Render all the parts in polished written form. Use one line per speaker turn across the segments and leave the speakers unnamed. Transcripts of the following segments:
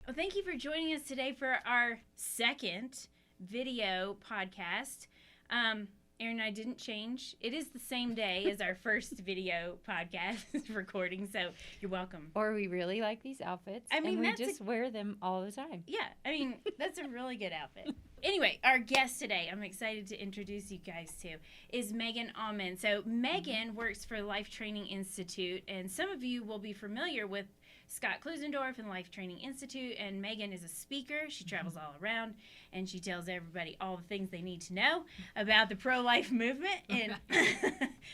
Well, thank you for joining us today for our second video podcast. Aaron and I didn't change. It is the same day as our first video podcast recording, so you're welcome.
Or we really like these outfits,
I mean,
and we just wear them all the time.
Yeah, I mean, that's a really good outfit. Anyway, our guest today, I'm excited to introduce you guys to, is Megan Almon. So Megan works for Life Training Institute, and some of you will be familiar with Scott Klusendorf and Life Training Institute, and Megan is a speaker. She travels all around, and she tells everybody all the things they need to know about the pro-life movement, and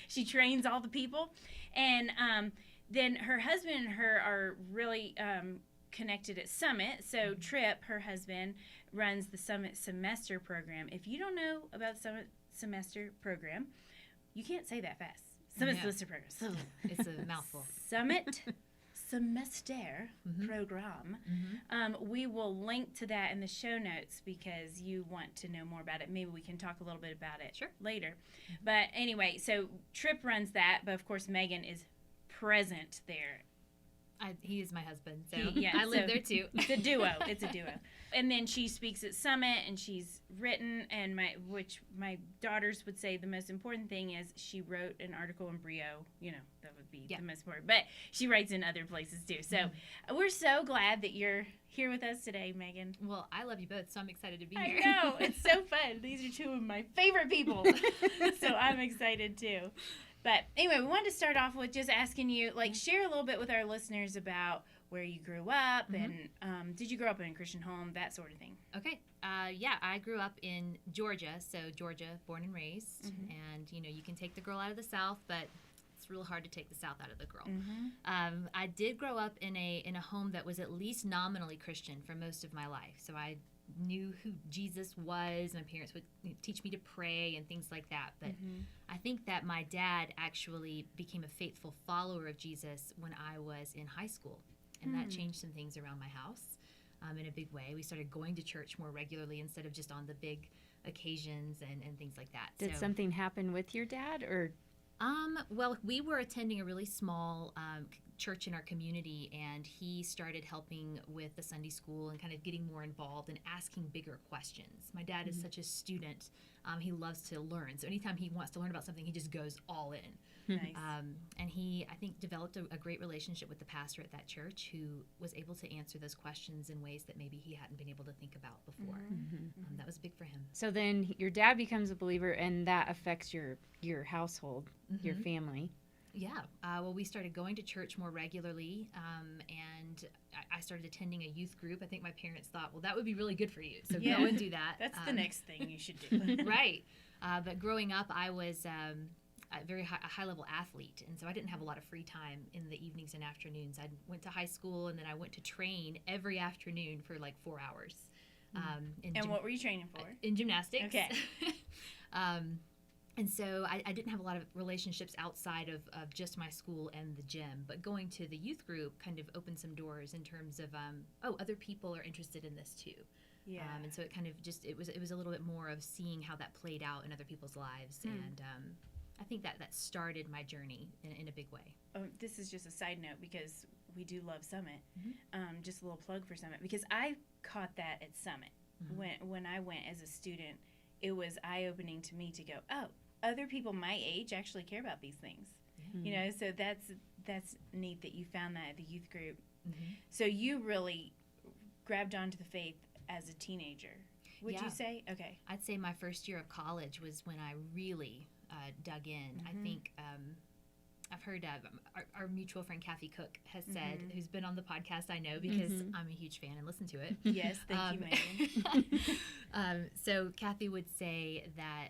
she trains all the people. And then her husband and her are really connected at Summit. So Tripp, her husband, runs the Summit Semester Program. If you don't know about the Summit Semester Program, you can't say that fast. Summit Semester Program.
It's a mouthful.
Summit Semester Program. We will link to that in the show notes because you want to know more about it. Maybe we can talk a little bit about it later. But anyway, so Tripp runs that, but of course Megan is present there.
He is my husband, so
I
I live there too.
It's a duo. It's a duo. And then she speaks at Summit, and she's written, and which my daughters would say the most important thing is she wrote an article in Brio. You know, that would be the most important. But she writes in other places too. So we're so glad that you're here with us today, Megan.
Well, I love you both, so I'm excited to be here.
I know. It's so fun. These are two of my favorite people. So I'm excited too. But anyway, we wanted to start off with just asking you, share a little bit with our listeners about where you grew up and did you grow up in a Christian home, that sort of thing.
Okay. I grew up in Georgia, so Georgia, born and raised. And, you can take the girl out of the South, but it's real hard to take the South out of the girl. I did grow up in a home that was at least nominally Christian for most of my life. So I knew who Jesus was. My parents would teach me to pray and things like that. But I think that my dad actually became a faithful follower of Jesus when I was in high school. And that changed some things around my house in a big way. We started going to church more regularly instead of just on the big occasions and things like that.
Did something happen with your dad, or?
Well, we were attending a really small church in our community, and he started helping with the Sunday school and kind of getting more involved and asking bigger questions. My dad is such a student. He loves to learn. So anytime he wants to learn about something, he just goes all in.
Nice.
And he, I think, developed a great relationship with the pastor at that church who was able to answer those questions in ways that maybe he hadn't been able to think about before. That was big for him.
So then your dad becomes a believer, and that affects your household, your family.
Yeah. Well, we started going to church more regularly, and I started attending a youth group. I think my parents thought, well, that would be really good for you, so go and do that.
That's the next thing you should do.
Right. But growing up, I was a very high-level athlete, and so I didn't have a lot of free time in the evenings and afternoons. I went to high school, and then I went to train every afternoon for like 4 hours.
And what were you training for?
In gymnastics.
Okay.
And so I didn't have a lot of relationships outside of just my school and the gym, but going to the youth group kind of opened some doors in terms of, other people are interested in this too.
Yeah.
And so it kind of just, it was a little bit more of seeing how that played out in other people's lives. And I think that started my journey in a big way.
Oh, this is just a side note because we do love Summit. Just a little plug for Summit because I caught that at Summit. When I went as a student, it was eye-opening to me to go, oh, other people my age actually care about these things. So that's neat that you found that at the youth group. So you really grabbed onto the faith as a teenager, would you say? Okay.
I'd say my first year of college was when I really dug in. I think I've heard our mutual friend Kathy Cook has said, who's been on the podcast, I know because I'm a huge fan and listen to it.
Yes, thank you, Megan.
So Kathy would say that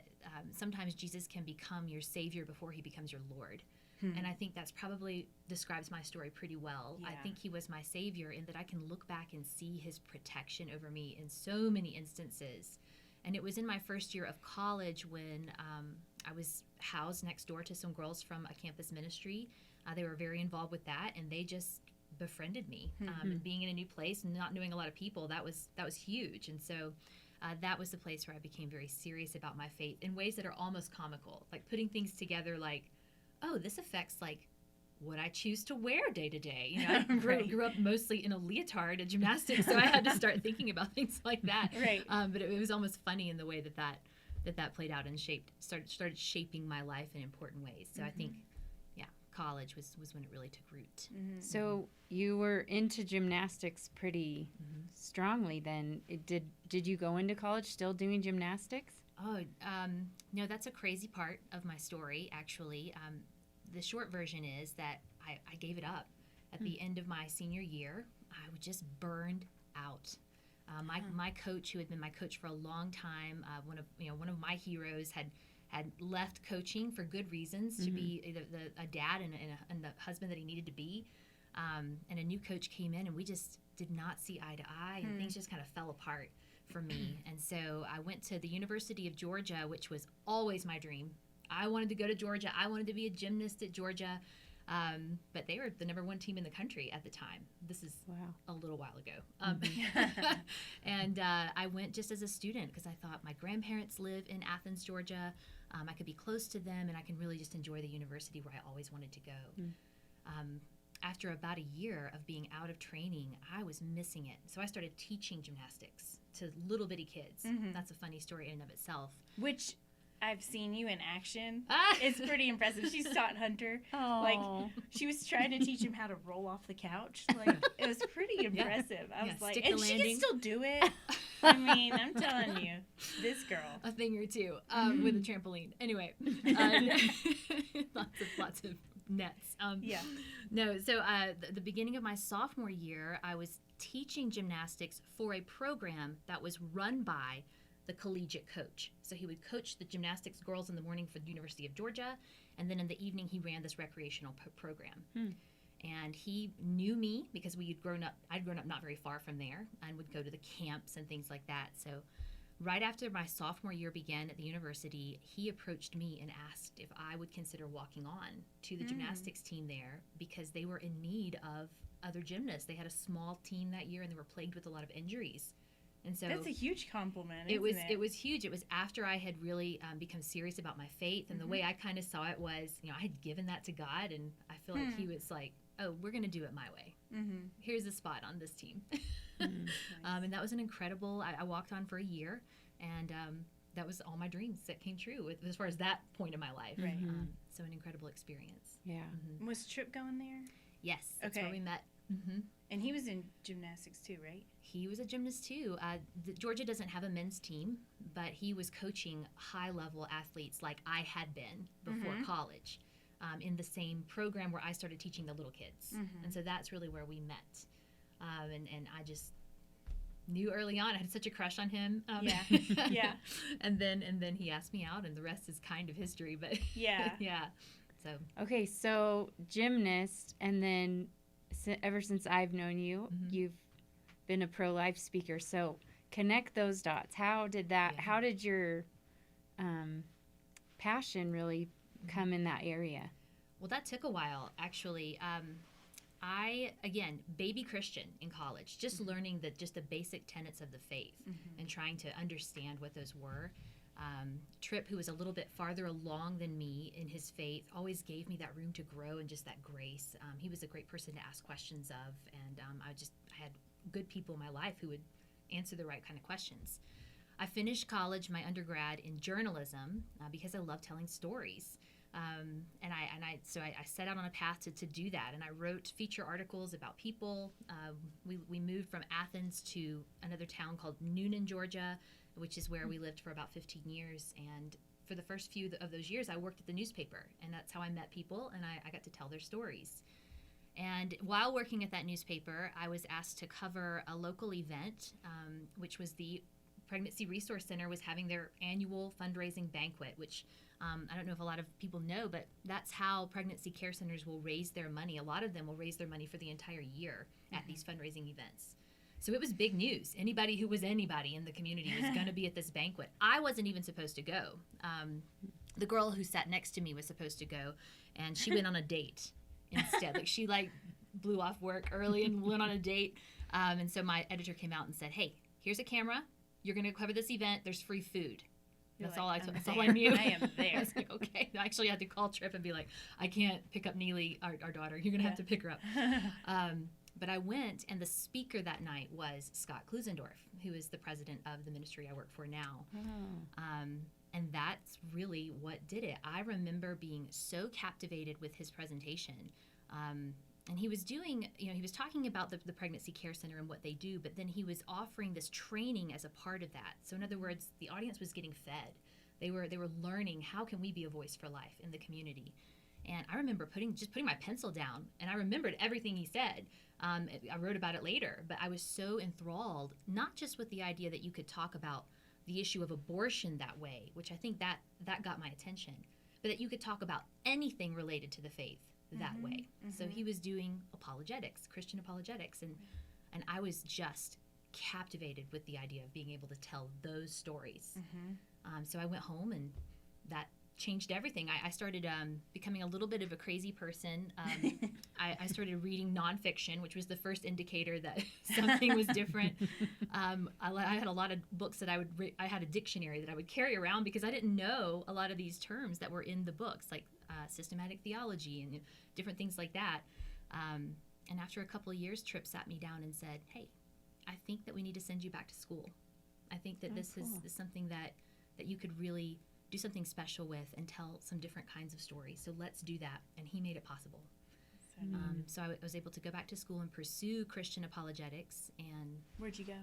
sometimes Jesus can become your savior before he becomes your Lord. And I think that's probably describes my story pretty well.
Yeah.
I think he was my savior in that I can look back and see his protection over me in so many instances. And it was in my first year of college when I was housed next door to some girls from a campus ministry. They were very involved with that, and they just befriended me. And being in a new place and not knowing a lot of people, that was huge. And so that was the place where I became very serious about my faith in ways that are almost comical, like putting things together like, oh, this affects like what I choose to wear day to day. You know, I
Right.
grew up mostly in a leotard at gymnastics, so I had to start thinking about things like that.
Right.
But it was almost funny in the way that played out and started shaping my life in important ways. So I think, yeah, college was when it really took root.
So you were into gymnastics pretty strongly then. Did you go into college still doing gymnastics?
Oh, no, that's a crazy part of my story, actually. The short version is that I gave it up. At the end of my senior year, I was just burned out. My coach, who had been my coach for a long time, one of my heroes, had left coaching for good reasons to be a dad and the husband that he needed to be. And a new coach came in, and we just did not see eye to eye, and things just kind of fell apart for me. And so I went to the University of Georgia, which was always my dream. I wanted to go to Georgia. I wanted to be a gymnast at Georgia. But they were the number one team in the country at the time. This is a little while ago. And I went just as a student because I thought my grandparents live in Athens, Georgia. I could be close to them, and I can really just enjoy the university where I always wanted to go. After about a year of being out of training, I was missing it. So I started teaching gymnastics to little bitty kids. That's a funny story in and of itself.
Which I've seen you in action. It's pretty impressive. She's taught Hunter. Like, she was trying to teach him how to roll off the couch. Like, it was pretty impressive. I was like, and she can still do it. I mean, I'm telling you, this girl.
A thing or two with a trampoline. Anyway, lots of nets. No, so the beginning of my sophomore year, I was teaching gymnastics for a program that was run by the collegiate coach. So he would coach the gymnastics girls in the morning for the University of Georgia, and then in the evening he ran this recreational program. And he knew me because I'd grown up not very far from there, and would go to the camps and things like that. So right after my sophomore year began at the university, he approached me and asked if I would consider walking on to the gymnastics team there, because they were in need of other gymnasts. They had a small team that year, and they were plagued with a lot of injuries. And so
that's a huge compliment.
It was huge. It was after I had really become serious about my faith, and the way I kind of saw it was, I had given that to God, and I feel like He was like, "Oh, we're going to do it my way. Here's a spot on this team."
Nice.
And that was an incredible. I walked on for a year, and that was all my dreams that came true as far as that point in my life.
Right.
So an incredible experience.
Yeah.
Was Tripp going there?
Yes, that's where we met.
And he was in gymnastics too, right?
He was a gymnast too. Georgia doesn't have a men's team, but he was coaching high-level athletes like I had been before college, in the same program where I started teaching the little kids. And so that's really where we met. And I just knew early on I had such a crush on him.
Yeah.
And then he asked me out, and the rest is kind of history. But
Yeah.
yeah. So
Okay, so gymnast, and then ever since I've known you, you've been a pro-life speaker. So connect those dots. How did your passion really come in that area?
Well, that took a while, actually. Again, baby Christian in college, just learning the basic tenets of the faith and trying to understand what those were. Tripp, who was a little bit farther along than me in his faith, always gave me that room to grow and just that grace. He was a great person to ask questions of, and I had good people in my life who would answer the right kind of questions. I finished college, my undergrad, in journalism because I love telling stories. So I set out on a path to do that, and I wrote feature articles about people. We moved from Athens to another town called Noonan, Georgia, which is where we lived for about 15 years. And for the first few of those years, I worked at the newspaper, and that's how I met people, and I got to tell their stories. And while working at that newspaper, I was asked to cover a local event, which was the Pregnancy Resource Center was having their annual fundraising banquet, which I don't know if a lot of people know, but that's how pregnancy care centers will raise their money. A lot of them will raise their money for the entire year at these fundraising events. So it was big news. Anybody who was anybody in the community was going to be at this banquet. I wasn't even supposed to go. The girl who sat next to me was supposed to go, and she went on a date instead. She blew off work early and went on a date. And so my editor came out and said, "Hey, here's a camera. You're going to cover this event. There's free food." That's
like,
all I
I'm
that's all
there.
I knew.
I am there.
I was like, okay. I actually had to call Trip and be like, I can't pick up Neely, our daughter. You're gonna have to pick her up. But I went, and the speaker that night was Scott Klusendorf, who is the president of the ministry I work for now. And that's really what did it. I remember being so captivated with his presentation. And he was doing, he was talking about the Pregnancy Care Center and what they do, but then he was offering this training as a part of that. So in other words, the audience was getting fed. They were learning, how can we be a voice for life in the community? And I remember putting my pencil down, and I remembered everything he said. I wrote about it later, but I was so enthralled, not just with the idea that you could talk about the issue of abortion that way, which I think that got my attention, but that you could talk about anything related to the faith that way. So he was doing apologetics, Christian apologetics, and I was just captivated with the idea of being able to tell those stories. So I went home, and that changed everything. I started becoming a little bit of a crazy person. I started reading nonfiction, which was the first indicator that something was different. I had a lot of books that I had a dictionary that I would carry around because I didn't know a lot of these terms that were in the books, like systematic theology and different things like that. And after a couple of years, Tripp sat me down and said, hey, I think that we need to send you back to school. I think that this is something that you could really do something special with and tell some different kinds of stories. So let's do that. And he made it possible. So I was able to go back to school and pursue Christian apologetics. And
where'd you go?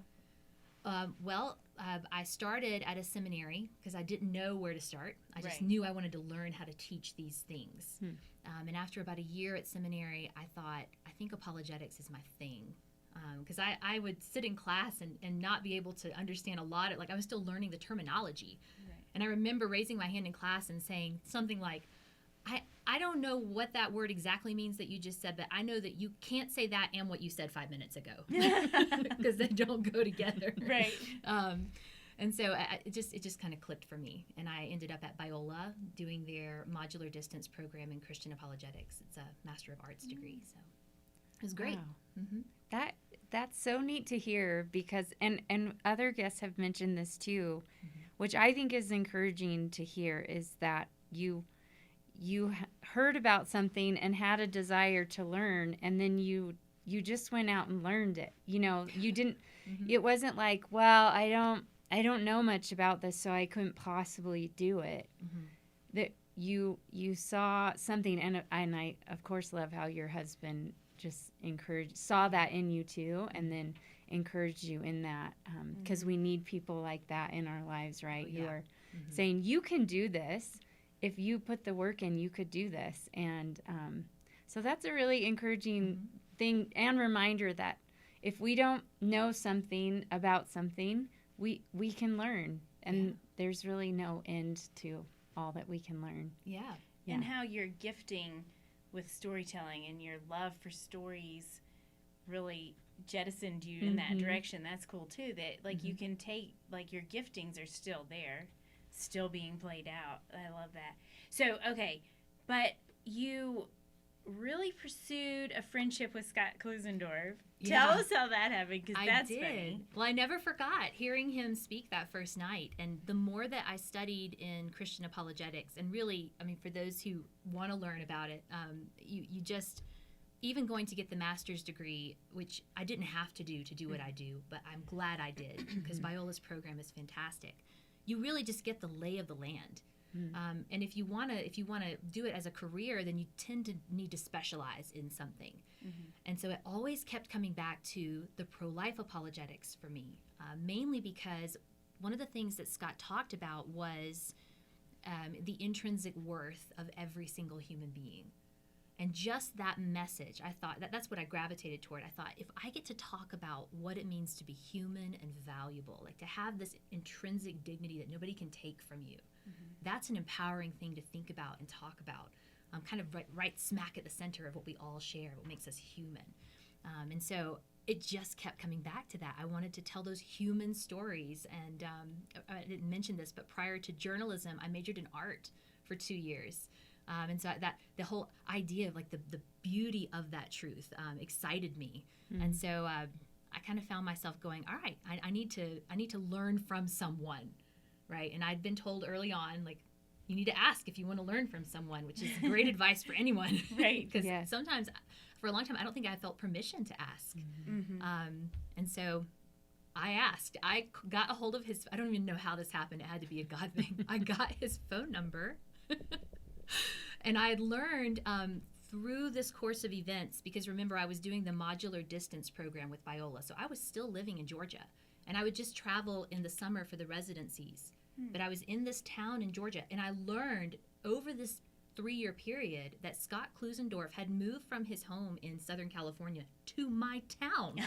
I started at a seminary because I didn't know where to start. I just knew I wanted to learn how to teach these things. And after about a year at seminary, I thought, I think apologetics is my thing. Because I would sit in class and not be able to understand a lot. I was still learning the terminology. And I remember raising my hand in class and saying something like, I don't know what that word exactly means that you just said, but I know that you can't say that and what you said 5 minutes ago because they don't go together.
Right.
And so it just kind of clicked for me. And I ended up at Biola doing their modular distance program in Christian apologetics. It's a Master of Arts degree. So it was great.
Wow. That's so neat to hear because, and other guests have mentioned this too, which I think is encouraging to hear, is that you heard about something and had a desire to learn, and then you just went out and learned it. You didn't. It wasn't like, well, I don't know much about this, so I couldn't possibly do it. That you saw something, and I of course love how your husband just saw that in you too, and then encouraged you in that, because we need people like that in our lives, right? Who are saying, you can do this. If you put the work in, you could do this. And so that's a really encouraging thing and reminder that if we don't know something about something, we can learn. And there's really no end to all that we can learn.
Yeah. And how your gifting with storytelling and your love for stories really jettisoned you in that direction. That's cool too, that you can take, your giftings are still there, still being played out. I love that. So, okay, but you really pursued a friendship with Scott Klusendorf. Tell us how that happened, because that's funny.
Well, I never forgot hearing him speak that first night. And the more that I studied in Christian apologetics, and really, for those who want to learn about it, you just, even going to get the master's degree, which I didn't have to do what I do, but I'm glad I did, because Biola's program is fantastic. You really just get the lay of the land. And if you want to do it as a career, then you tend to need to specialize in something. And so it always kept coming back to the pro-life apologetics for me, mainly because one of the things that Scott talked about was the intrinsic worth of every single human being. And just that message, I thought, that's what I gravitated toward. I thought, if I get to talk about what it means to be human and valuable, to have this intrinsic dignity that nobody can take from you, that's an empowering thing to think about and talk about. Kind of right smack at the center of what we all share, what makes us human. And so it just kept coming back to that. I wanted to tell those human stories. And I didn't mention this, but prior to journalism, I majored in art for 2 years. And so that the whole idea of the beauty of that truth excited me. And so I kind of found myself going, all right, I need to learn from someone, right? And I'd been told early on, like, you need to ask if you want to learn from someone, which is great advice for anyone.
Right.
Because
Yes.
sometimes, for a long time, I don't think I felt permission to ask.
Mm-hmm.
And so I asked. I got a hold of his, I don't even know how this happened. It had to be a God thing. I got his phone number. And I had learned through this course of events, because remember, I was doing the modular distance program with Viola. So I was still living in Georgia. And I would just travel in the summer for the residencies. But I was in this town in Georgia, and I learned over this 3-year period that Scott Klusendorf had moved from his home in Southern California to my town.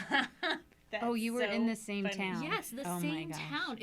Oh, you were in the same town.
Yes, the
Oh my
same
gosh.
town.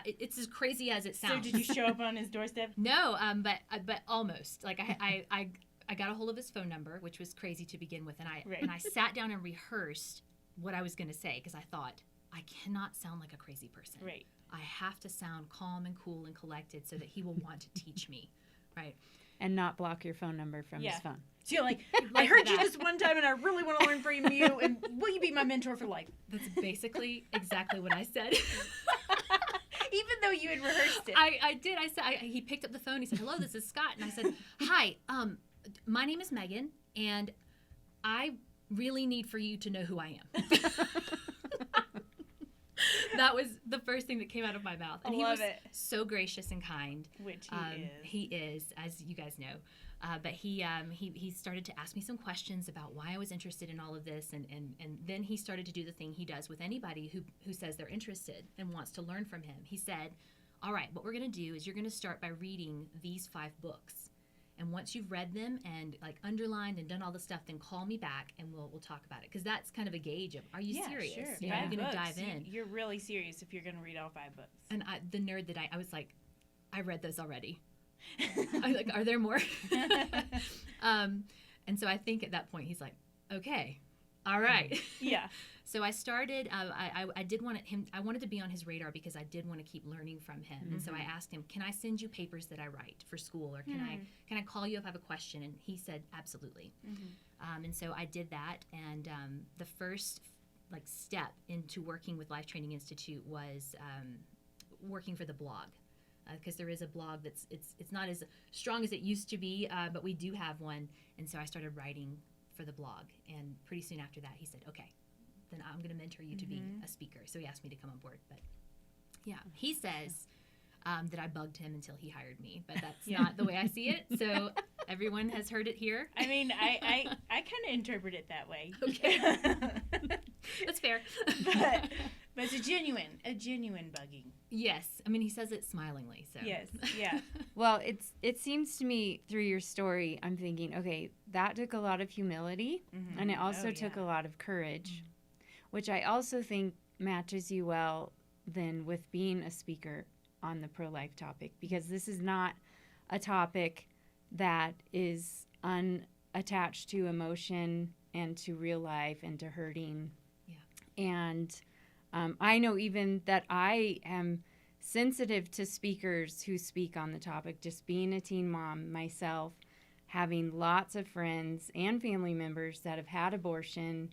It's as crazy as it
So
sounds.
did you show up on his doorstep?
No, but almost. Like I got a hold of his phone number, which was crazy to begin with, and I sat down and rehearsed what I was going to say, because I thought, I cannot sound like a crazy person.
Right.
I have to sound calm and cool and collected so that he will want to teach me, right?
And not block your phone number from his phone.
So you're like, I heard you this one time and I really want to learn from you, and will you be my mentor for life?
That's basically exactly what I said.
Even though you had rehearsed it.
I did. I said, he picked up the phone. He said, hello, this is Scott. And I said, hi, my name is Megan, and I really need for you to know who I am. That was the first thing that came out of my mouth. And he was so gracious and kind.
Which
He is, as you guys know. But he started to ask me some questions about why I was interested in all of this. And then he started to do the thing he does with anybody who says they're interested and wants to learn from him. He said, all right, what we're going to do is you're going to start by reading these 5 books. And once you've read them and like underlined and done all the stuff, then call me back and we'll talk about it. Because that's kind of a gauge of, are you serious?
Sure.
Are you going to dive in?
You're really serious if you're going to read all 5 books.
And the nerd that I was like, I read those already. I was like, are there more? And so I think at that point he's like, okay, all right.
Yeah.
So I started. I did want him. I wanted to be on his radar because I did want to keep learning from him. And so I asked him, "Can I send you papers that I write for school, or can I call you if I have a question?" And he said, "Absolutely." And so I did that. And the first step into working with Life Training Institute was working for the blog. Because there is a blog it's not as strong as it used to be, but we do have one. And so I started writing for the blog. And pretty soon after that, he said, okay, then I'm going to mentor you to be a speaker. So he asked me to come on board. But yeah, he says that I bugged him until he hired me. But that's not the way I see it. So everyone has heard it here.
I mean, I kind of interpret it that way.
Okay. That's fair.
But it's a genuine bugging.
Yes. I mean, he says it smilingly. So
Yes. Yeah.
Well, it seems to me through your story, I'm thinking, okay, that took a lot of humility, and it also took a lot of courage, which I also think matches you well then with being a speaker on the pro-life topic, because this is not a topic that is unattached to emotion and to real life and to hurting. Yeah. And I know even that I am sensitive to speakers who speak on the topic, just being a teen mom myself, having lots of friends and family members that have had abortion,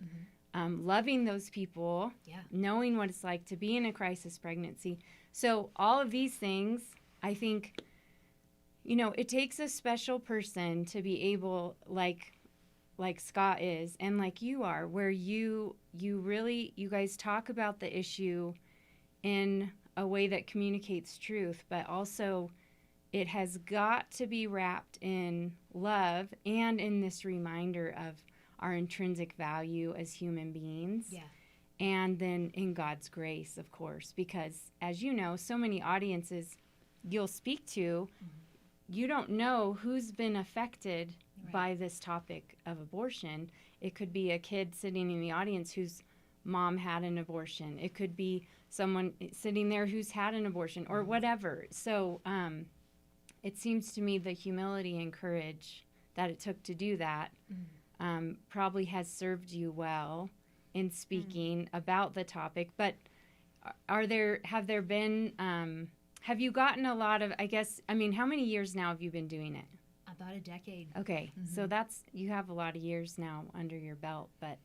loving those people, knowing what it's like to be in a crisis pregnancy. So all of these things, I think, it takes a special person to be able, like Scott is, and like you are, where you guys talk about the issue in a way that communicates truth, but also it has got to be wrapped in love and in this reminder of our intrinsic value as human beings. Yeah. And then in God's grace, of course, because as you know, so many audiences you'll speak to, you don't know who's been affected by this topic of abortion. It could be a kid sitting in the audience whose mom had an abortion. It could be someone sitting there who's had an abortion or whatever. So it seems to me the humility and courage that it took to do that probably has served you well in speaking about the topic. But have you gotten a lot of, how many years now have you been doing it?
About a decade.
Okay, so you have a lot of years now under your belt, but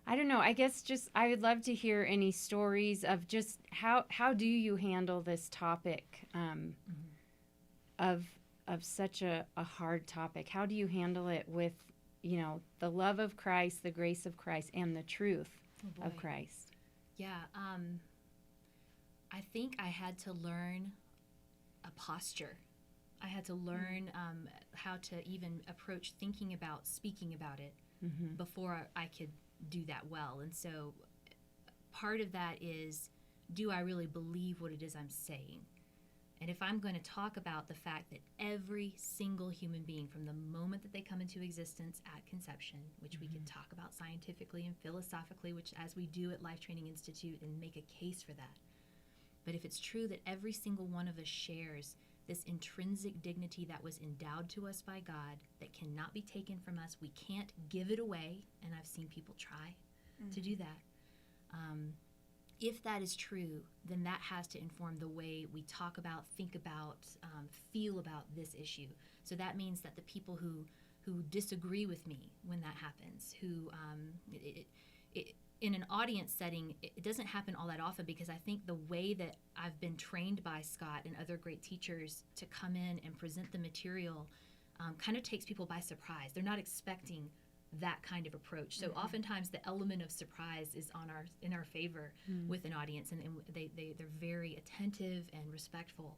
I don't know. I guess just I would love to hear any stories of just how do you handle this topic of such a hard topic? How do you handle it with, the love of Christ, the grace of Christ, and the truth of Christ?
Yeah, I think I had to learn a posture. I had to learn how to even approach thinking about, speaking about it before I could do that well. And so part of that is, do I really believe what it is I'm saying? And if I'm going to talk about the fact that every single human being, from the moment that they come into existence at conception, which we can talk about scientifically and philosophically, which as we do at Life Training Institute, and make a case for that. But if it's true that every single one of us shares this intrinsic dignity that was endowed to us by God, that cannot be taken from us, we can't give it away, and I've seen people try to do that. If that is true, then that has to inform the way we talk about, think about, feel about this issue. So that means that the people who disagree with me when that happens, who in an audience setting, it doesn't happen all that often, because I think the way that I've been trained by Scott and other great teachers to come in and present the material kind of takes people by surprise. They're not expecting that kind of approach. So oftentimes the element of surprise is in our favor with an audience, and they're very attentive and respectful.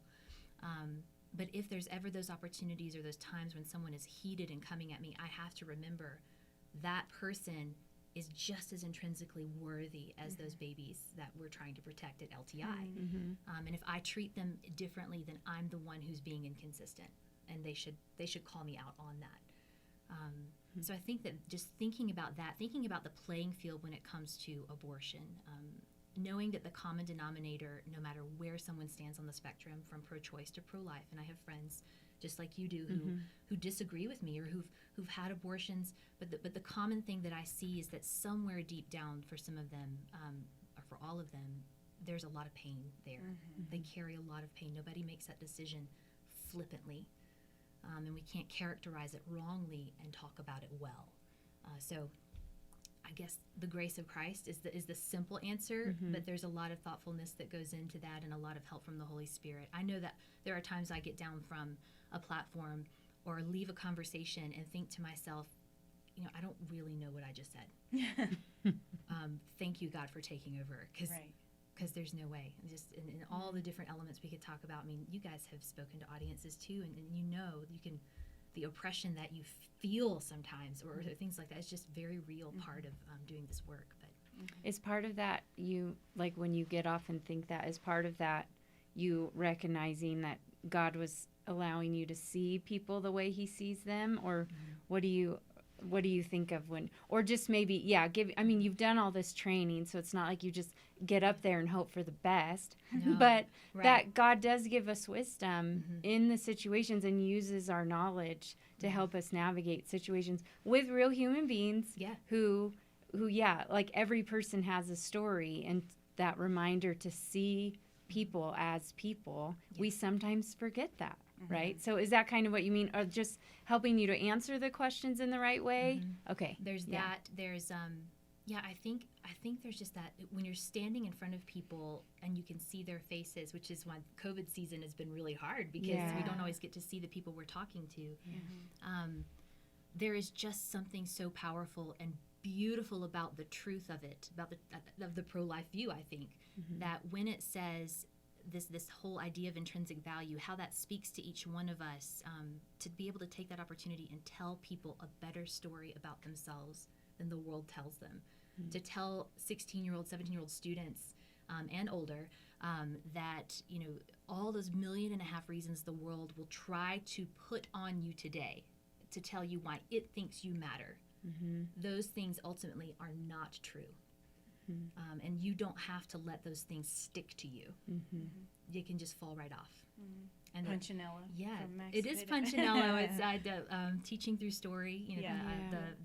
But if there's ever those opportunities or those times when someone is heated and coming at me, I have to remember that person is just as intrinsically worthy as those babies that we're trying to protect at LTI. And if I treat them differently, then I'm the one who's being inconsistent, and they should call me out on that. So I think that just thinking about that, thinking about the playing field when it comes to abortion, knowing that the common denominator, no matter where someone stands on the spectrum, from pro-choice to pro-life, and I have friends just like you do who disagree with me, or who've had abortions, but the common thing that I see is that somewhere deep down, for some of them, or for all of them, there's a lot of pain there. They carry a lot of pain. Nobody makes that decision flippantly. And we can't characterize it wrongly and talk about it well. So I guess the grace of Christ is the simple answer, but there's a lot of thoughtfulness that goes into that, and a lot of help from the Holy Spirit. I know that there are times I get down from a platform or leave a conversation and think to myself, I don't really know what I just said. Thank you, God, for taking over, because there's no way. Just in all the different elements we could talk about. I mean, you guys have spoken to audiences too, and the oppression that you feel sometimes, or things like that, is just very real part of doing this work. But
is part of that, you, like, when you get off and think that, is part of that you recognizing that God was allowing you to see people the way he sees them? Or what do you think of when, or just maybe, you've done all this training, so it's not like you just get up there and hope for the best, but that God does give us wisdom in the situations, and uses our knowledge to help us navigate situations with real human beings who like, every person has a story, and that reminder to see people as people, we sometimes forget that. Right? So is that kind of what you mean? Or just helping you to answer the questions in the right way? Okay.
There's that. There's I think there's just that when you're standing in front of people and you can see their faces, which is why COVID season has been really hard, because we don't always get to see the people we're talking to. There is just something so powerful and beautiful about the truth of it, about the pro-life view, I think, that when it says this whole idea of intrinsic value, how that speaks to each one of us, to be able to take that opportunity and tell people a better story about themselves than the world tells them, to tell 16-year-old, 17-year-old students and older that all those 1.5 million reasons the world will try to put on you today to tell you why it thinks you matter. Those things ultimately are not true. And you don't have to let those things stick to you. They can just fall right off. And
Punchinello.
It is Punchinello. It's teaching through story.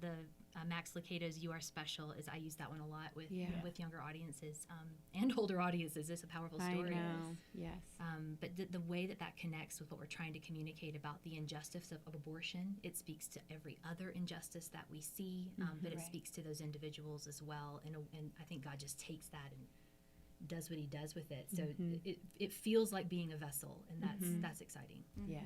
The Max Lucado's "You Are Special" is I use that one a lot with younger audiences and older audiences. It's a powerful story.
I know. Yes.
But the way that connects with what we're trying to communicate about the injustice of abortion, it speaks to every other injustice that we see, but it speaks to those individuals as well. And I think God just takes that and does what He does with it. So it feels like being a vessel, and that's exciting.
Yes.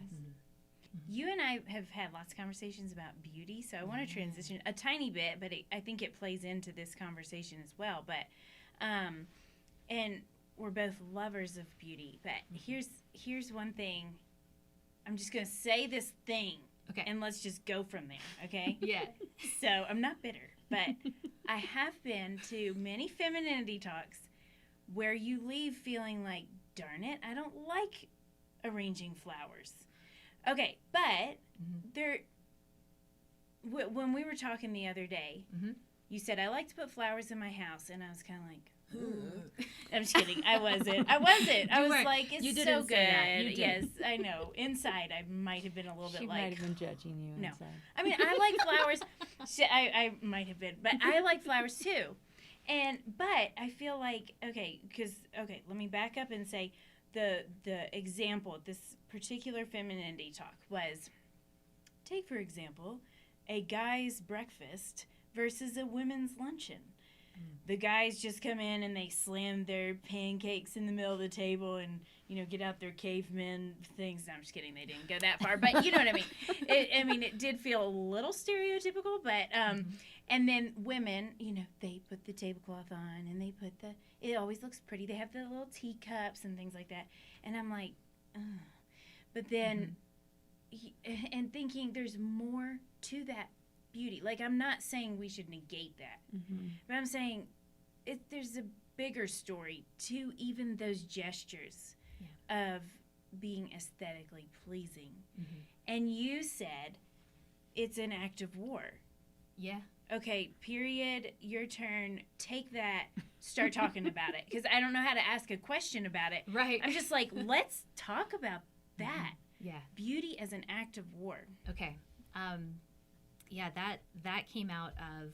You and I have had lots of conversations about beauty, so I want to transition a tiny bit, but I think it plays into this conversation as well. But, and we're both lovers of beauty. But here's one thing. I'm just gonna say this thing,
Okay.
and let's just go from there. Okay.
Yeah.
So I'm not bitter, but I have been to many femininity talks where you leave feeling like, darn it, I don't like arranging flowers. Okay, but when we were talking the other day, you said, I like to put flowers in my house, and I was kind of like, I'm just kidding. I wasn't. I was like, it's so good. Yes, I know. Inside, I might have been a little bit like.
She might have been judging you.
No.
Inside.
I mean, I like flowers. I might have been, but I like flowers too. But I feel like, let me back up and say, the example, this particular femininity talk was, take for example, a guy's breakfast versus a women's luncheon. The guys just come in and they slam their pancakes in the middle of the table and, get out their caveman things. No, I'm just kidding. They didn't go that far, but you know what I mean? It did feel a little stereotypical, but, and then women, they put the tablecloth on and they put it always looks pretty. They have the little teacups and things like that. And I'm like, ugh. But then, and thinking there's more to that beauty. Like, I'm not saying we should negate that, but I'm saying there's a bigger story to even those gestures of being aesthetically pleasing. And you said it's an act of war.
Yeah.
Okay, period, your turn, take that, start talking about it. Because I don't know how to ask a question about it.
Right.
I'm just like, let's talk about that.
Yeah.
Beauty as an act of war.
Okay. That came out of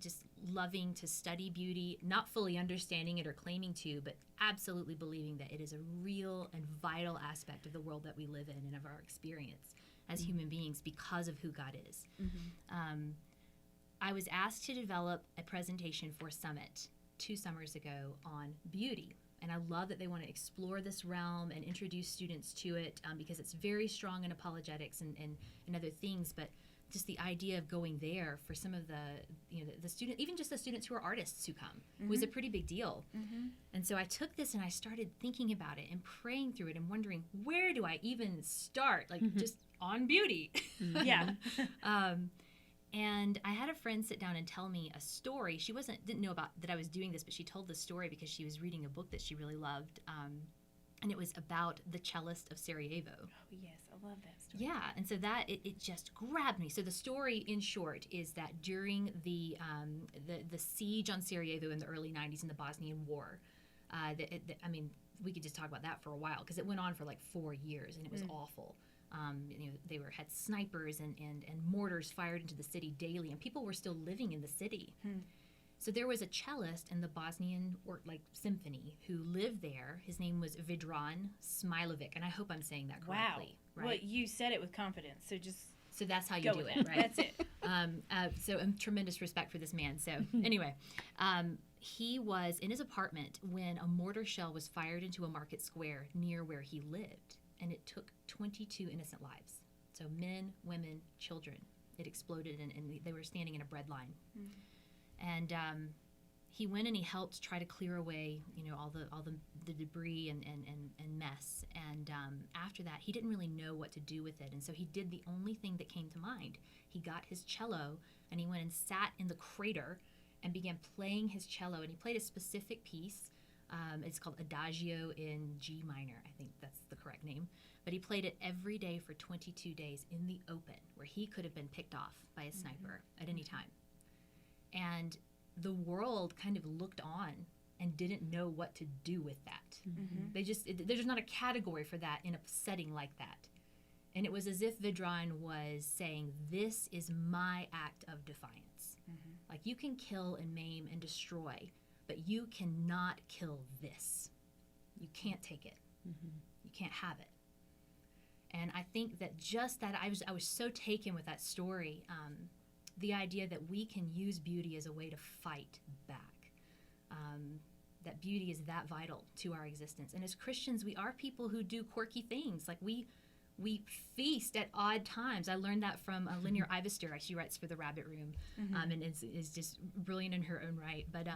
just loving to study beauty, not fully understanding it or claiming to, but absolutely believing that it is a real and vital aspect of the world that we live in and of our experience as human beings because of who God is. I was asked to develop a presentation for Summit 2 summers ago on beauty. And I love that they want to explore this realm and introduce students to it because it's very strong in apologetics and other things. But just the idea of going there for some of the students, even just the students who are artists who come, was a pretty big deal. And so I took this and I started thinking about it and praying through it and wondering, where do I even start? Like just on beauty.
Yeah.
And I had a friend sit down and tell me a story. She didn't know about that I was doing this, but she told the story because she was reading a book that she really loved. And it was about the cellist of Sarajevo.
Oh, yes. I love that story.
Yeah. And so that, it just grabbed me. So the story, in short, is that during the siege on Sarajevo in the early 90s in the Bosnian War, we could just talk about that for a while because it went on for like 4 years and it was awful. They had snipers and mortars fired into the city daily, and people were still living in the city. So there was a cellist in the Bosnian symphony who lived there. His name was Vedran Smilovic, and I hope I'm saying that correctly.
Wow.
Right?
Well, you said it with confidence, so
that's how you do it, right?
That's it.
So tremendous respect for this man. So anyway, he was in his apartment when a mortar shell was fired into a market square near where he lived. And it took 22 innocent lives. So men, women, children. It exploded, and they were standing in a bread line. And he went and he helped try to clear away, all the debris and mess. And after that, he didn't really know what to do with it. And so he did the only thing that came to mind. He got his cello, and he went and sat in the crater and began playing his cello. And he played a specific piece. It's called Adagio in G minor. I think that's the correct name. But he played it every day for 22 days in the open, where he could have been picked off by a sniper at any time. And the world kind of looked on and didn't know what to do with that. There's not a category for that in a setting like that. And it was as if Vedran was saying, this is my act of defiance. Like, you can kill and maim and destroy, but you cannot kill this. You can't take it. You can't have it. And I think that just that, I was so taken with that story, the idea that we can use beauty as a way to fight back. That beauty is that vital to our existence. And as Christians, we are people who do quirky things. Like, we feast at odd times. I learned that from Linear Ivester. She writes for the Rabbit Room, and is just brilliant in her own right. But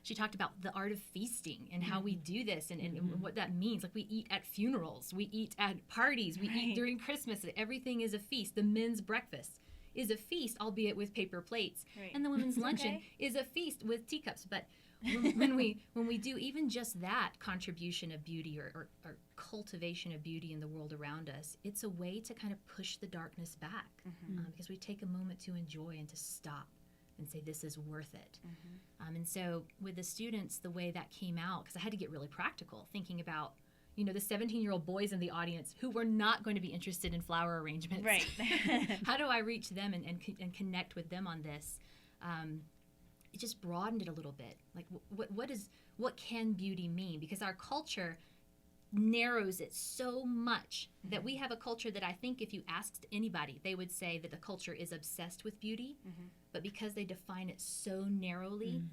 she talked about the art of feasting and how we do this and what that means. Like, we eat at funerals, we eat at parties, we eat during Christmas. Everything is a feast. The men's breakfast is a feast, albeit with paper plates, and the women's luncheon is a feast with teacups. But when we do even just that contribution of beauty or cultivation of beauty in the world around us, it's a way to kind of push the darkness back, because we take a moment to enjoy and to stop and say, this is worth it. And so with the students, the way that came out, because I had to get really practical, thinking about, the 17-year-old boys in the audience who were not going to be interested in flower arrangements.
Right.
How do I reach them and connect with them on this? It just broadened it a little bit. Like, what can beauty mean? Because our culture narrows it so much that we have a culture that I think if you asked anybody, they would say that the culture is obsessed with beauty, but because they define it so narrowly,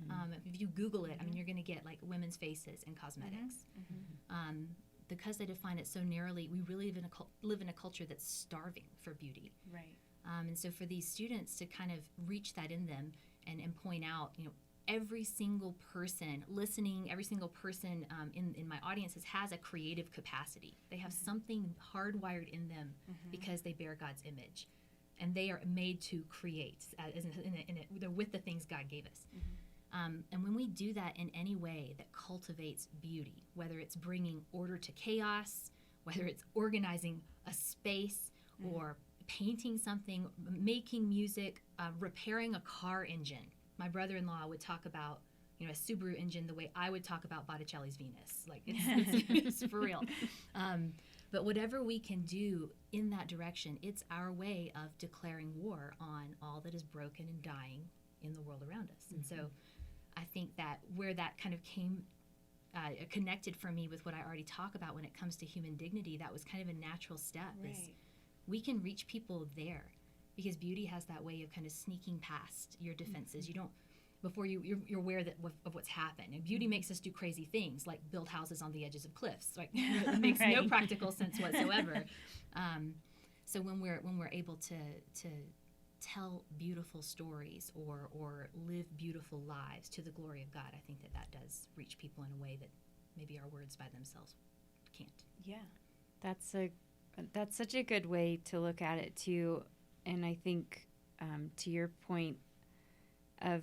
if you Google it, I mean, you're going to get like women's faces and cosmetics. Because they define it so narrowly, we really live in a culture that's starving for beauty.
Right.
And so for these students to kind of reach that in them and point out, every single person listening, every single person in my audiences has a creative capacity. They have something hardwired in them because they bear God's image. And they are made to create they're with the things God gave us. And when we do that in any way that cultivates beauty, whether it's bringing order to chaos, whether it's organizing a space or painting something, making music, repairing a car engine. My brother-in-law would talk about, a Subaru engine the way I would talk about Botticelli's Venus. Like, it's for real. But whatever we can do in that direction, it's our way of declaring war on all that is broken and dying in the world around us. And so I think that where that kind of came connected for me with what I already talk about when it comes to human dignity, that was kind of a natural step.
Right.
Is we can reach people there, because beauty has that way of kind of sneaking past your defenses. You don't, before you're aware of what's happened. And beauty makes us do crazy things, like build houses on the edges of cliffs. Like, it makes no practical sense whatsoever. So when we're able to tell beautiful stories or live beautiful lives to the glory of God, I think that does reach people in a way that maybe our words by themselves can't.
Yeah.
That's such a good way to look at it too. And I think to your point of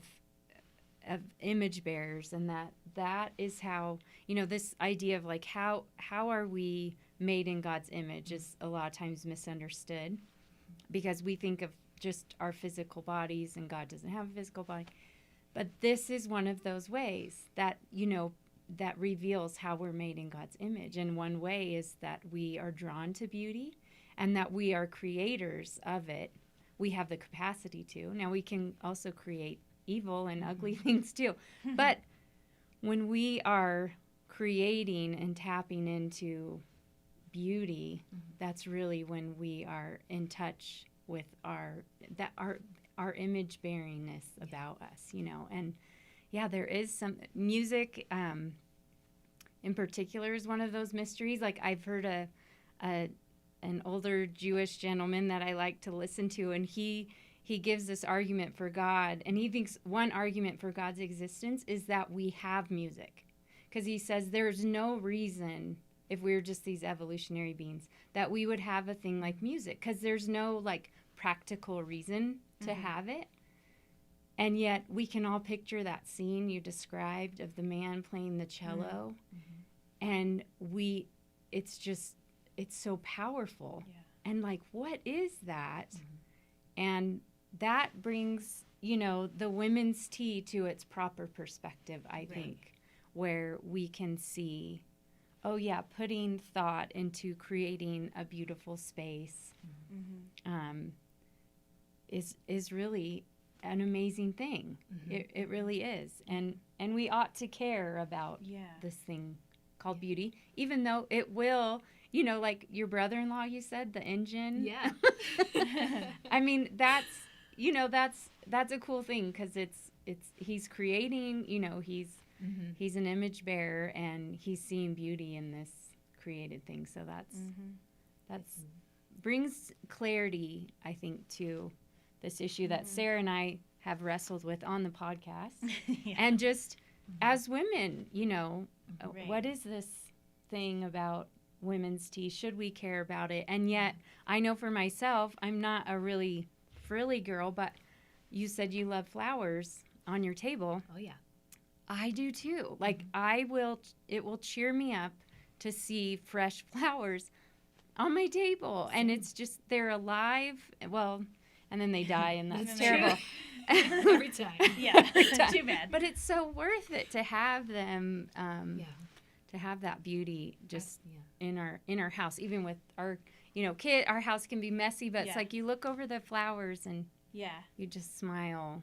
image bearers, and that is how, this idea of like how are we made in God's image is a lot of times misunderstood, because we think of just our physical bodies, and God doesn't have a physical body. But this is one of those ways that, that reveals how we're made in God's image. And one way is that we are drawn to beauty and that we are creators of it. We have the capacity to. Now, we can also create evil and ugly things too. But when we are creating and tapping into beauty, that's really when we are in touch with our image bearingness about us, and there is some music in particular is one of those mysteries. Like, I've heard an older Jewish gentleman that I like to listen to, and he gives this argument for God, and he thinks one argument for God's existence is that we have music, because he says there's no reason, if we were just these evolutionary beings, that we would have a thing like music, because there's no like practical reason to have it. And yet we can all picture that scene you described of the man playing the cello, and it's so powerful. And like, what is that? And that brings, the women's tea to its proper perspective, I think, where we can see, putting thought into creating a beautiful space is really an amazing thing. It really is. And we ought to care about this thing called beauty, even though it will, like your brother-in-law, you said, the engine.
Yeah.
I mean, that's a cool thing, because he's creating, he's an image bearer, and he's seeing beauty in this created thing. So that's brings clarity, I think, to this issue that Sarah and I have wrestled with on the podcast. And just as women, what is this thing about women's tea? Should we care about it? And yet, I know for myself, I'm not a really frilly girl, but you said you love flowers on your table.
Oh, yeah.
I do too. Like, it will cheer me up to see fresh flowers on my table. And it's just, they're alive. Well, and then they die, and that's terrible.
Every time.
Yeah,
time.
Too bad.
But it's so worth it to have them, to have that beauty just in our house. Even with our, kid, our house can be messy, but it's like you look over the flowers and you just smile.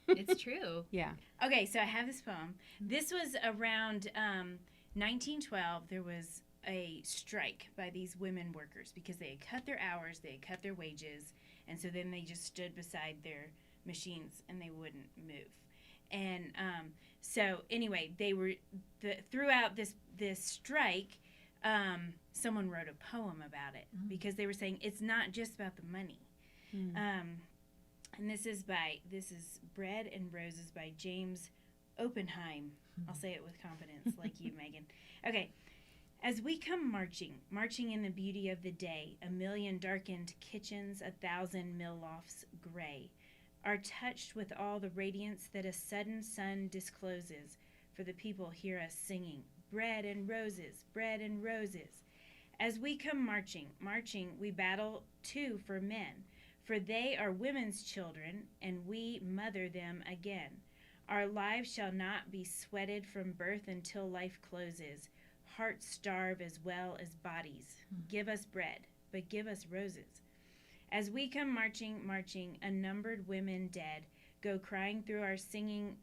It's true.
Yeah.
Okay, so I have this poem. This was around 1912. There was a strike by these women workers because they had cut their hours, they had cut their wages, and so then they just stood beside their machines and they wouldn't move. And so anyway, they were throughout this strike. Someone wrote a poem about it because they were saying it's not just about the money. And this is Bread and Roses by James Oppenheim. I'll say it with confidence, like you, Megan. Okay. As we come marching in the beauty of the day, 1,000,000 darkened kitchens, 1,000 mill lofts gray, are touched with all the radiance that a sudden sun discloses, for the people hear us singing, bread and roses, bread and roses. As we come marching, we battle too for men, for they are women's children, and we mother them again. Our lives shall not be sweated from birth until life closes. Hearts starve as well as bodies. Give us bread, but give us roses. As we come marching, unnumbered women dead, go crying through our singing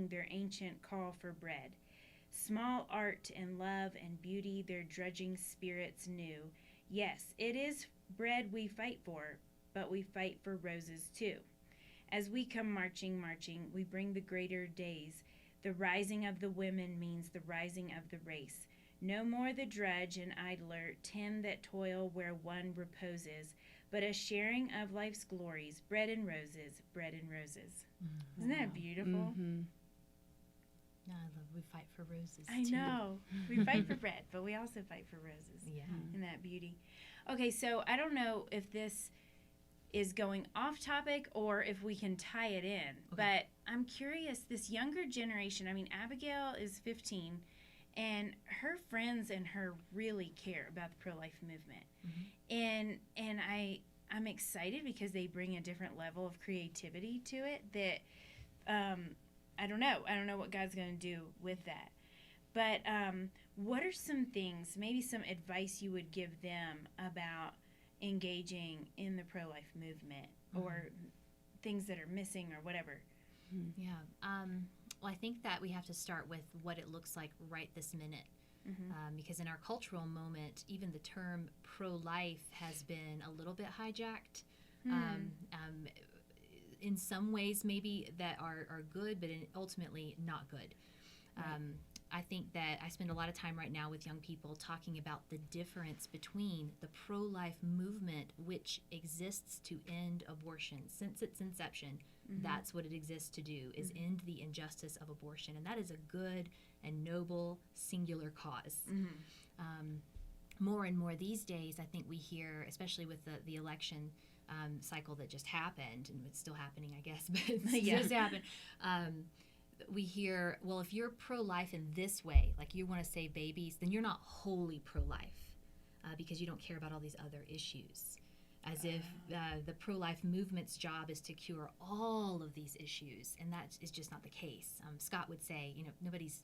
their ancient call for bread. Small art and love and beauty their drudging spirits knew. Yes, it is bread we fight for, but we fight for roses too. As we come marching, we bring the greater days. The rising of the women means the rising of the race. No more the drudge and idler, 10 that toil where one reposes, but a sharing of life's glories, bread and roses, bread and roses. Isn't that beautiful?
No, I love we fight for roses.
I know. We fight for bread, but we also fight for roses.
Yeah.
And that beauty. Okay, so I don't know if this is going off topic or if we can tie it in, but I'm curious, this younger generation, I mean, Abigail is 15, and her friends and her really care about the pro-life movement. And I'm excited because they bring a different level of creativity to it that I don't know what God's going to do with that. But what are some things, maybe some advice you would give them about engaging in the pro-life movement or things that are missing or whatever?
Yeah. Well, I think that we have to start with what it looks like right this minute. Because in our cultural moment, even the term pro-life has been a little bit hijacked. In some ways, maybe that are good, but ultimately not good. I think that I spend a lot of time right now with young people talking about the difference between the pro-life movement, which exists to end abortion since its inception. That's what it exists to do, is end the injustice of abortion. And that is a good and noble singular cause. More and more these days, I think we hear, especially with the election cycle that just happened, and it's still happening, I guess, but it's just happened. We hear, well, if you're pro-life in this way, like you want to save babies, then you're not wholly pro-life because you don't care about all these other issues. As if the pro-life movement's job is to cure all of these issues, and that is just not the case. Scott would say, nobody's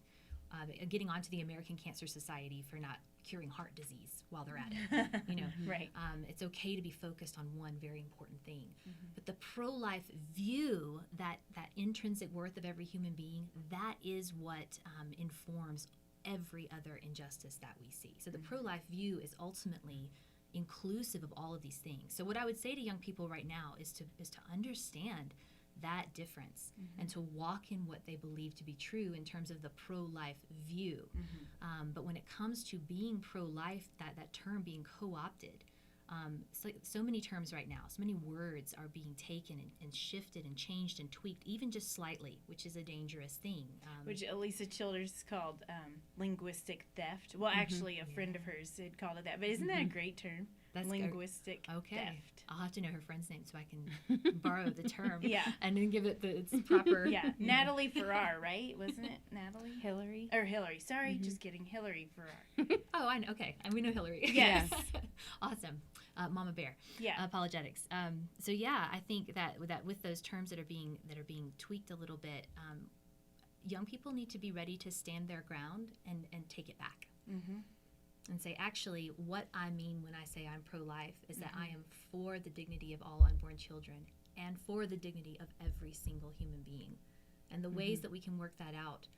getting onto the American Cancer Society for not curing heart disease while they're at it. You know,
Right.
It's okay to be focused on one very important thing. But the pro-life view, that intrinsic worth of every human being, that is what informs every other injustice that we see. So the pro-life view is ultimately inclusive of all of these things. So what I would say to young people right now is to understand that difference and to walk in what they believe to be true in terms of the pro-life view. But when it comes to being pro-life, that term being co-opted, so many terms right now, so many words are being taken and shifted and changed and tweaked, even just slightly, which is a dangerous thing.
Which Elisa Childers called linguistic theft. Well, actually, a friend of hers had called it that. But isn't that a great term?
That's
linguistic
okay.
theft.
I'll have to know her friend's name so I can borrow the term.
Yeah.
And then give it its proper.
Yeah. Natalie Farrar, right? Wasn't it Natalie?
Hillary.
Or Hillary. Sorry, just kidding. Hillary Farrar.
Oh, I know. Okay. And we know Hillary.
Yes.
Awesome. Mama Bear.
Yeah.
Apologetics. So yeah, I think that with those terms that are being tweaked a little bit, young people need to be ready to stand their ground and take it back. And say, actually, what I mean when I say I'm pro-life is that I am for the dignity of all unborn children and for the dignity of every single human being. And the ways that we can work that out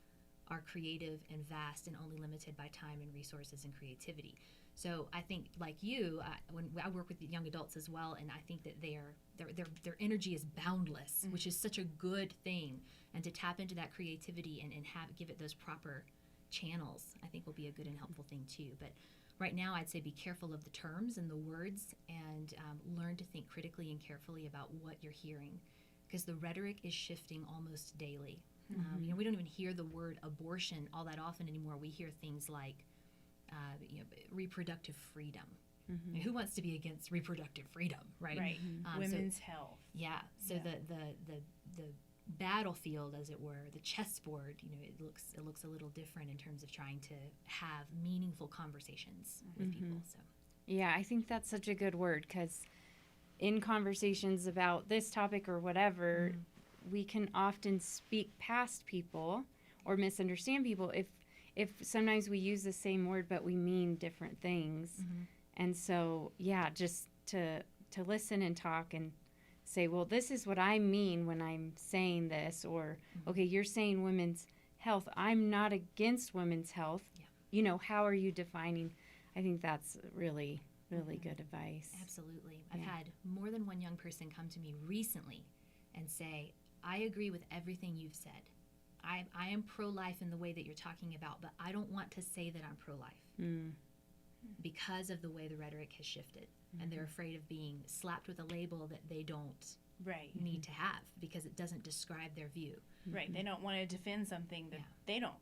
are creative and vast and only limited by time and resources and creativity. So I think, like you, when I work with young adults as well, and I think that their energy is boundless, which is such a good thing. And to tap into that creativity and give it those proper channels, I think will be a good and helpful thing too. But right now, I'd say be careful of the terms and the words, and learn to think critically and carefully about what you're hearing, because the rhetoric is shifting almost daily. We don't even hear the word abortion all that often anymore. We hear things like reproductive freedom. Who wants to be against reproductive freedom, right?
Right. Women's health.
Yeah. So the battlefield, as it were, the chessboard, it looks a little different in terms of trying to have meaningful conversations with people. So
Yeah, I think that's such a good word, because in conversations about this topic or whatever, we can often speak past people or misunderstand people if sometimes we use the same word but we mean different things. And so, yeah, just to listen and talk and say, well, this is what I mean when I'm saying this, or, okay, you're saying women's health. I'm not against women's health. Yeah. How are you defining? I think that's really, really good advice.
Absolutely. I've had more than one young person come to me recently and say, I agree with everything you've said. I am pro-life in the way that you're talking about, but I don't want to say that I'm pro-life because of the way the rhetoric has shifted. And they're afraid of being slapped with a label that they don't need to have, because it doesn't describe their view.
Right. They don't want to defend something that they don't.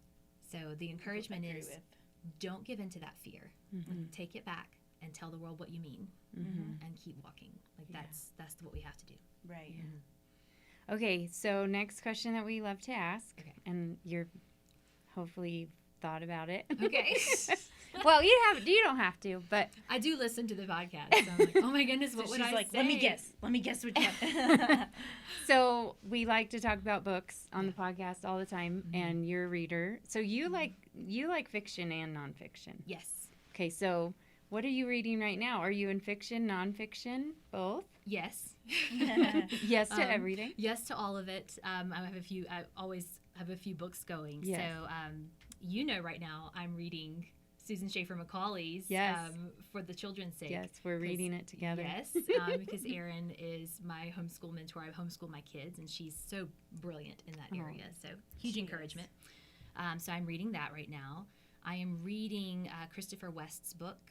So the encouragement is, don't give in to that fear. Take it back and tell the world what you mean, and keep walking. That's what we have to do.
Right.
Okay, so next question that we love to ask, and you're hopefully thought about it.
Okay.
Well, you don't have to, but
I do listen to the podcast. So I'm like, oh my goodness, what would I say?
Let me guess what you have.
So we like to talk about books on the podcast all the time, and you're a reader. So you like fiction and nonfiction.
Yes.
Okay, so what are you reading right now? Are you in fiction, nonfiction, both?
Yes.
Yes to everything.
Yes to all of it. I always have a few books going.
Yes.
So right now I'm reading Susan Schaefer Macaulay's For the Children's Sake.
Yes, we're reading it together.
Yes, because Erin is my homeschool mentor. I homeschool my kids, and she's so brilliant in that area. So huge encouragement. So I'm reading that right now. I am reading Christopher West's book,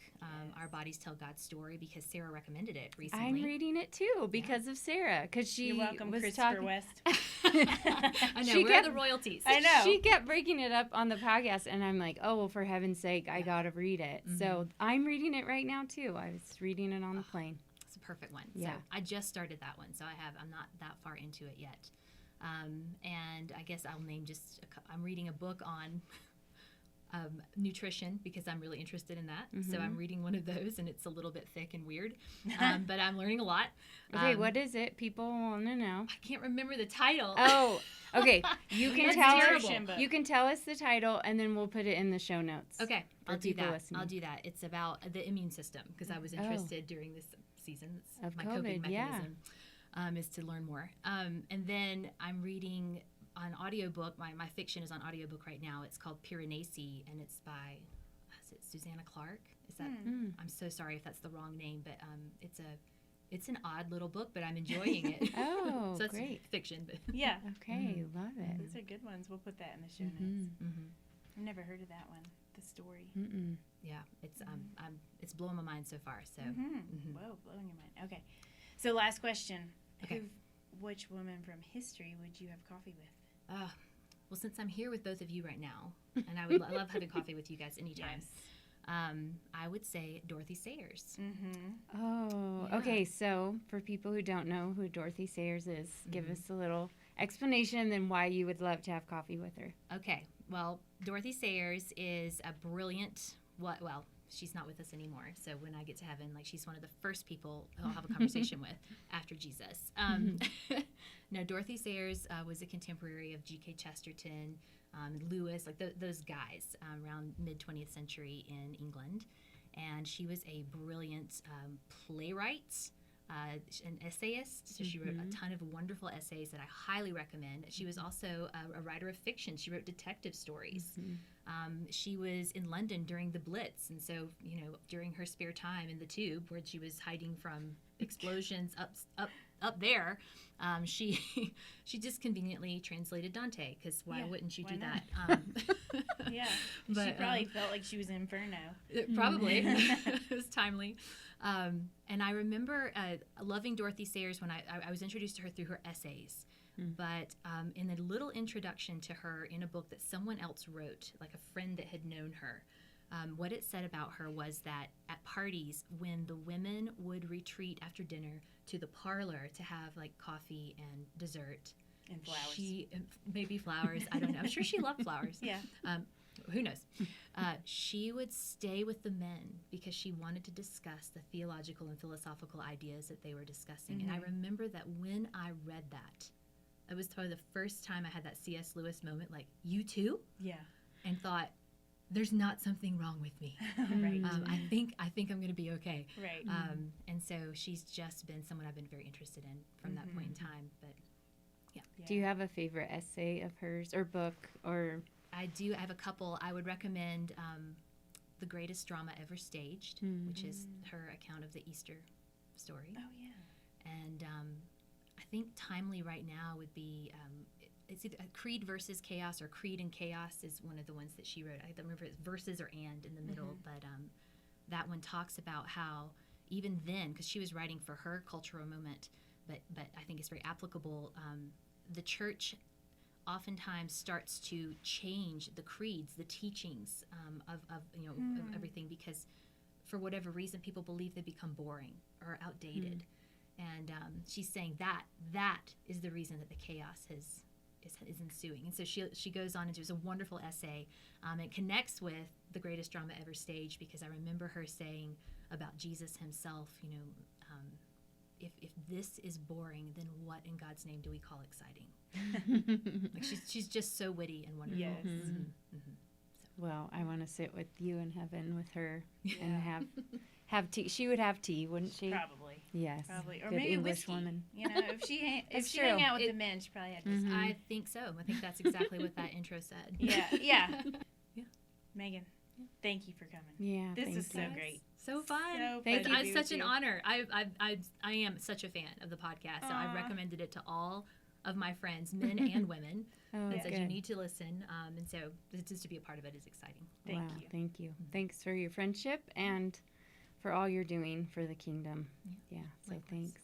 Our Bodies Tell God's Story, because Sarah recommended it recently.
I'm reading it too because of Sarah, because she
You're welcome,
was
Christopher West.
I know, we're the royalties.
I know. She kept breaking it up on the podcast, and I'm like, oh, well, for heaven's sake, I got to read it. So I'm reading it right now too. I was reading it on the plane.
It's a perfect one.
Yeah.
So I just started that one, so I'm not that far into it yet. And I guess I'll name I'm reading a book on nutrition because I'm really interested in that. So I'm reading one of those, and it's a little bit thick and weird, but I'm learning a lot.
Okay, what is it? People want to know.
I can't remember the title.
Oh, okay. You can
That's
tell
terrible.
us. You can tell us the title, and then we'll put it in the show notes.
Okay,
for
I'll do
people
that.
listening.
I'll do that. It's about the immune system because I was interested during this season. It's
Of
my
COVID,
coping
yeah.
mechanism is to learn more. And then I'm reading an audiobook. My fiction is on audiobook right now. It's called Piranesi, and it's by is it Susanna Clark? Is that? I'm so sorry if that's the wrong name, but it's an odd little book, but I'm enjoying it.
Oh,
so that's
great.
fiction, but
Yeah.
Okay, love it.
Those are good ones. We'll put that in the show notes. I've never heard of that one. The story.
yeah, it's blowing my mind so far. So
Whoa, blowing your mind. Okay. So last question.
Okay.
Which woman from history would you have coffee with?
Well, since I'm here with both of you right now, and I love having coffee with you guys anytime.
Yes.
I would say Dorothy Sayers.
Oh,
Yeah.
okay. So for people who don't know who Dorothy Sayers is, give us a little explanation then why you would love to have coffee with her.
Okay, well, Dorothy Sayers is a brilliant, well, she's not with us anymore. So when I get to heaven, like she's one of the first people I'll have a conversation with after Jesus. No, Dorothy Sayers was a contemporary of G.K. Chesterton, Lewis, like those guys around mid-20th century in England. And she was a brilliant playwright, an essayist. So she wrote a ton of wonderful essays that I highly recommend. She was also a writer of fiction. She wrote detective stories. She was in London during the Blitz, and so during her spare time in the tube, where she was hiding from explosions up there, she just conveniently translated Dante, because why wouldn't you
why
do
not?
that?
Yeah.
But,
she probably felt like she was in Inferno.
Probably. It was timely. And I remember loving Dorothy Sayers when I was introduced to her through her essays. But in a little introduction to her in a book that someone else wrote, like a friend that had known her, what it said about her was that at parties, when the women would retreat after dinner to the parlor to have like coffee and dessert,
And flowers.
Maybe flowers, I don't know. I'm sure she loved flowers.
Yeah.
Who knows? She would stay with the men because she wanted to discuss the theological and philosophical ideas that they were discussing. And I remember that when I read that, it was probably the first time I had that C.S. Lewis moment, like, you too?
Yeah.
And thought, there's not something wrong with me.
Right.
I think I'm going to be okay.
Right.
And so she's just been someone I've been very interested in from that point in time. But yeah.
Do you have a favorite essay of hers or book or?
I do. I have a couple. I would recommend The Greatest Drama Ever Staged, which is her account of the Easter story.
Oh, yeah.
And I think timely right now would be it's either Creed versus Chaos or Creed and Chaos is one of the ones that she wrote. I don't remember if it's verses or and in the middle, but that one talks about how even then, because she was writing for her cultural moment, but I think it's very applicable. The church oftentimes starts to change the creeds, the teachings of everything, because for whatever reason people believe they become boring or outdated. And she's saying that is the reason that the chaos is ensuing. And so she goes on and does a wonderful essay. It connects with The Greatest Drama Ever Staged, because I remember her saying about Jesus himself, if this is boring, then what in God's name do we call exciting? Like she's just so witty and wonderful.
Yes.
Well, I want to sit with you in heaven with her and have tea. She would have tea, wouldn't she?
Probably.
Yes.
Probably. Or
Good
maybe
English
whiskey.
woman.
If she
That's
hung
true.
out with the men, she probably had whiskey.
I think so. I think that's exactly what that intro said.
Yeah.
Yeah.
Megan, thank you for coming.
Yeah.
This
thank
is so
you.
great.
So fun.
So
Thank
fun
you.
to be
It's
with
such an
you.
honor. I am such a fan of the podcast, so I've recommended it to all of my friends, men and women,
Oh,
and
good.
said you need to listen. And so just to be a part of it is exciting.
Thank
wow,
you.
Thank you. Thanks for your friendship and for all you're doing for the kingdom. Yeah. So
Likewise.
thanks.